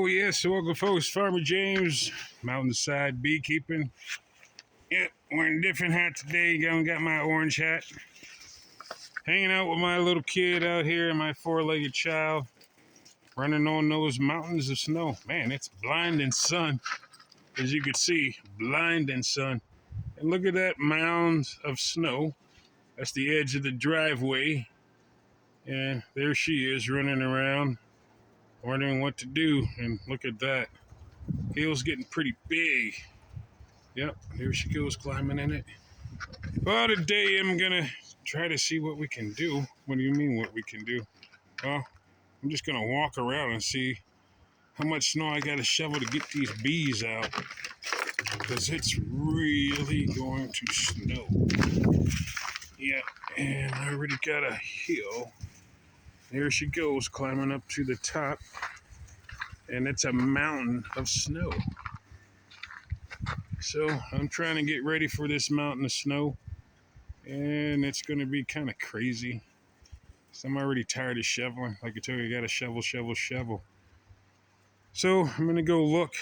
yes, welcome folks, Farmer James, Mountainside Beekeeping. Yep, wearing a different hat today. Got my orange hat. Hanging out with my little kid out here and my four-legged child. Running on those mountains of snow. Man, it's blinding sun. As you can see, blinding sun. And look at that mound of snow. That's the edge of the driveway. And there she is running around, wondering what to do. And look at that. Hill's getting pretty big. Yep, there she goes climbing in it. Well, today I'm gonna try to see what we can do. What do you mean what we can do? Well, I'm just gonna walk around and see how much snow I gotta shovel to get these bees out. Because it's really going to snow. Yeah, and I already got a hill. There she goes, climbing up to the top. And it's a mountain of snow. So I'm trying to get ready for this mountain of snow. And it's going to be kind of crazy. So I'm already tired of shoveling. Like I told you, I got to shovel. So I'm going to go look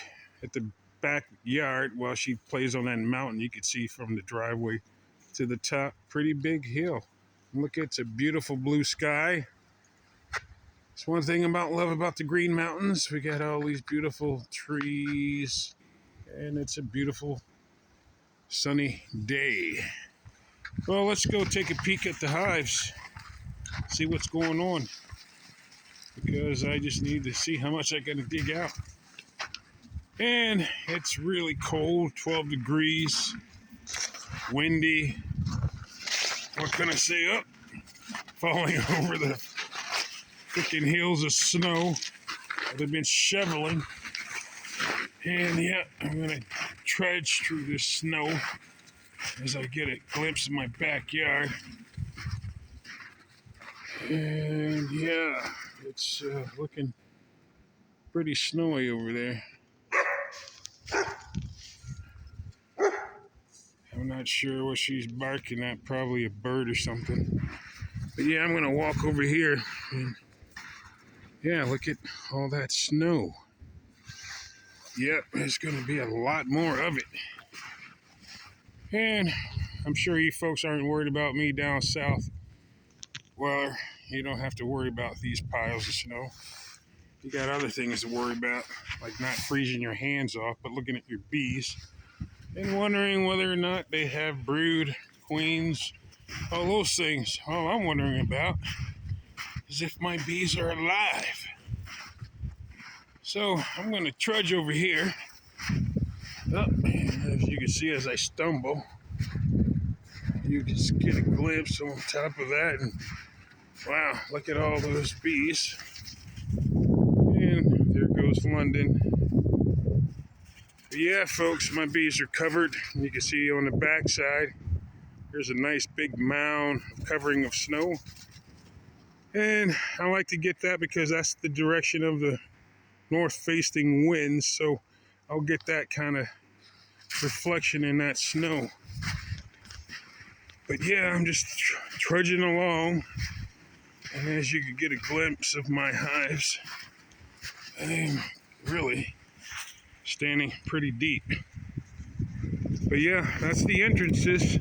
at the backyard while she plays on that mountain. You can see from the driveway to the top. Pretty big hill. Look, it's a beautiful blue sky. It's one thing love about the Green Mountains. We got all these beautiful trees. And it's a beautiful sunny day. Well, let's go take a peek at the hives. See what's going on. Because I just need to see how much I got to dig out. And it's really cold, 12 degrees, windy. What can I say? Falling over the freaking hills of snow that have been shoveling. And yeah, I'm gonna trudge through this snow as I get a glimpse of my backyard. And yeah, it's looking pretty snowy over there. I'm not sure what she's barking at, probably a bird or something. But yeah, I'm gonna walk over here and yeah, look at all that snow. Yep, there's gonna be a lot more of it. And I'm sure you folks aren't worried about me down south. Well, you don't have to worry about these piles of snow. You got other things to worry about, like not freezing your hands off, but looking at your bees and wondering whether or not they have brood, queens, all those things. All I'm wondering about is if my bees are alive. So I'm going to trudge over here. As you can see as I stumble, you can just get a glimpse on top of that. And wow, look at all those bees. And there goes London. But yeah, folks, my bees are covered. You can see on the back side, there's a nice big mound covering of snow. And I like to get that because that's the direction of the north-facing winds. So I'll get that kind of reflection in that snow. But yeah, I'm just trudging along. And as you can get a glimpse of my hives, I'm really standing pretty deep. But yeah, that's the entrances.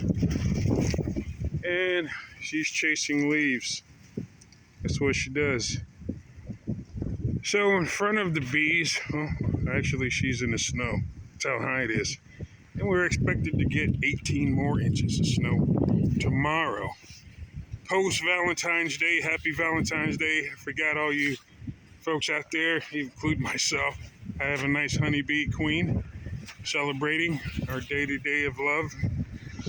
And she's chasing leaves. That's what she does. So in front of the bees, well, actually she's in the snow. That's how high it is. And we're expected to get 18 more inches of snow tomorrow. Post Valentine's Day, happy Valentine's Day. I forgot all you folks out there, include myself. I have a nice honeybee queen celebrating our day-to-day of love,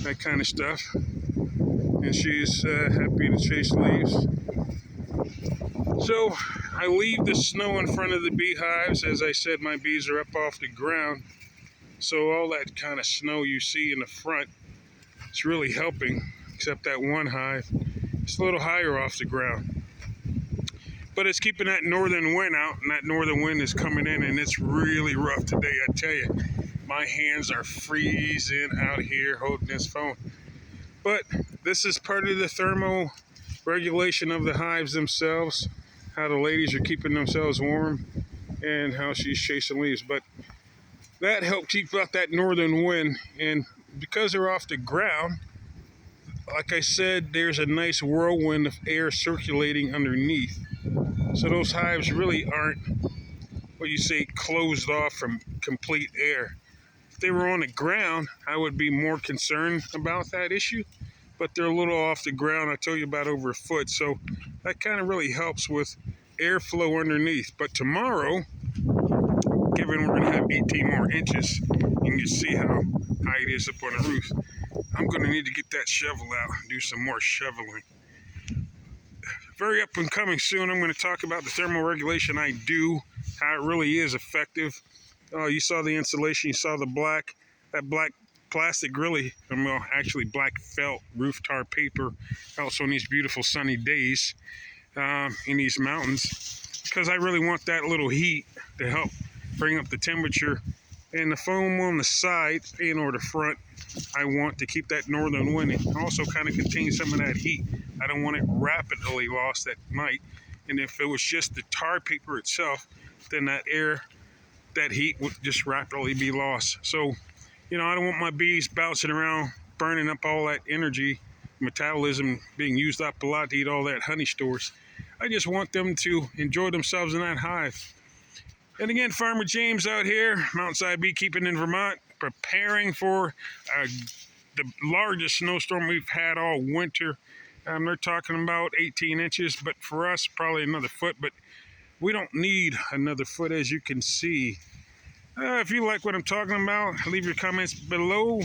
that kind of stuff. And she's happy to chase leaves. So I leave the snow in front of the beehives. As I said, my bees are up off the ground. So all that kind of snow you see in the front, it's really helping, except that one hive. It's a little higher off the ground. But it's keeping that northern wind out, and that northern wind is coming in, and it's really rough today, I tell you. My hands are freezing out here holding this phone. But this is part of the thermal regulation of the hives themselves, how the ladies are keeping themselves warm. and how she's chasing leaves. But that helped keep out that northern wind. And because they're off the ground, like I said, there's a nice whirlwind of air circulating underneath. So those hives really aren't, what you say, closed off from complete air. If they were on the ground, I would be more concerned about that issue. But they're a little off the ground. I told you about over a foot. So that kind of really helps with airflow underneath. But tomorrow, given we're going to have 18 more inches, you can just see how high it is up on the roof. I'm going to need to get that shovel out and do some more shoveling. Very up and coming soon, I'm going to talk about the thermal regulation I do, how it really is effective. You saw the insulation, you saw the black. That black plastic really, well, actually black felt roof tar paper helps on these beautiful sunny days in these mountains, because I really want that little heat to help bring up the temperature. And the foam on the side and or the front, I want to keep that northern wind. It also kind of contains some of that heat. I don't want it rapidly lost at night. And if it was just the tar paper itself, then that heat would just rapidly be lost. So, I don't want my bees bouncing around, burning up all that energy, metabolism being used up a lot to eat all that honey stores. I just want them to enjoy themselves in that hive. And again, Farmer James out here, Mountainside Beekeeping in Vermont, preparing for the largest snowstorm we've had all winter. They're talking about 18 inches, but for us, probably another foot. But we don't need another foot, as you can see. If you like what I'm talking about, leave your comments below.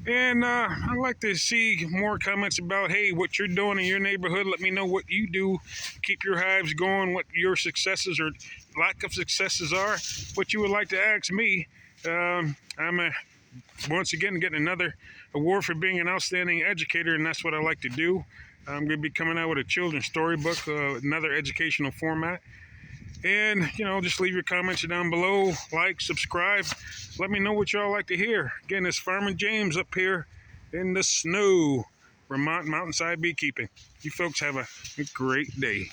And I'd like to see more comments about, hey, what you're doing in your neighborhood. Let me know what you do to keep your hives going, what your successes or lack of successes are, what you would like to ask me. I'm once again getting another award for being an outstanding educator, and that's what I like to do. I'm going to be coming out with a children's storybook, another educational format. And, just leave your comments down below, like, subscribe. Let me know what y'all like to hear. Again, it's Farmer James up here in the snow, Vermont Mountainside Beekeeping. You folks have a great day.